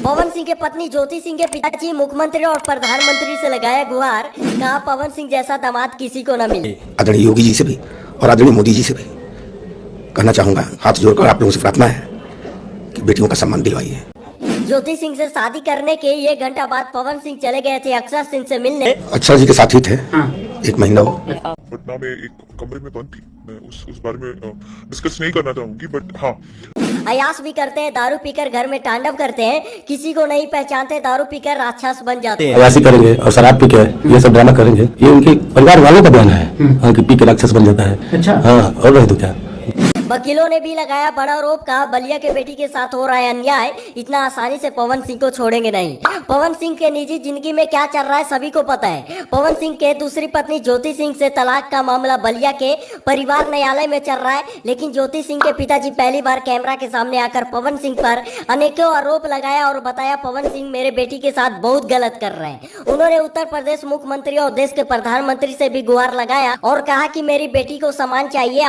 पवन सिंह के पत्नी ज्योति सिंह के पिताजी मुख्यमंत्री और प्रधानमंत्री से लगाया गुहार। कहा पवन सिंह जैसा दामाद किसी को न मिले। आदरणीय योगी जी से भी और आदरणीय मोदी जी से भी कहना चाहूंगा, हाथ जोड़कर आप लोगों से प्रार्थना है कि बेटियों का सम्मान दिलवाइए। ज्योति सिंह से शादी करने के 1 घंटा बाद पवन सिंह चले गए थे अक्षर सिंह से मिलने। अक्षर जी के साथ ही थे। 1 महीना हो। पटना में एक कमरे में बंद थी। मैं उस बारे में डिस्कस नहीं करना चाहूंगी, बट हाँ, अयास भी करते हैं, दारू पीकर घर में तांडव करते हैं, किसी को नहीं पहचानते, दारू पीकर राक्षस बन जाते हैं। अयासी करेंगे और शराब पी के ये सब ड्रामा करेंगे, ये उनके परिवार वालों का बयान है कि पी के राक्षस बन जाता है। अच्छा हाँ, और नहीं तो क्या। वकीलों ने भी लगाया बड़ा आरोप। कहा बलिया के बेटी के साथ हो रहा है अन्याय, इतना आसानी से पवन सिंह को छोड़ेंगे नहीं। पवन सिंह के निजी जिंदगी में क्या चल रहा है सभी को पता है। पवन सिंह के दूसरी पत्नी ज्योति सिंह से तलाक का मामला बलिया के परिवार न्यायालय में चल रहा है, लेकिन ज्योति सिंह के पिताजी पहली बार कैमरा के सामने आकर पवन सिंह पर अनेकों आरोप लगाया और बताया पवन सिंह मेरे बेटी के साथ बहुत गलत कर रहे हैं। उन्होंने उत्तर प्रदेश मुख्यमंत्री और देश के प्रधानमंत्री से भी गुहार लगाया और कहा कि मेरी बेटी को सम्मान चाहिए।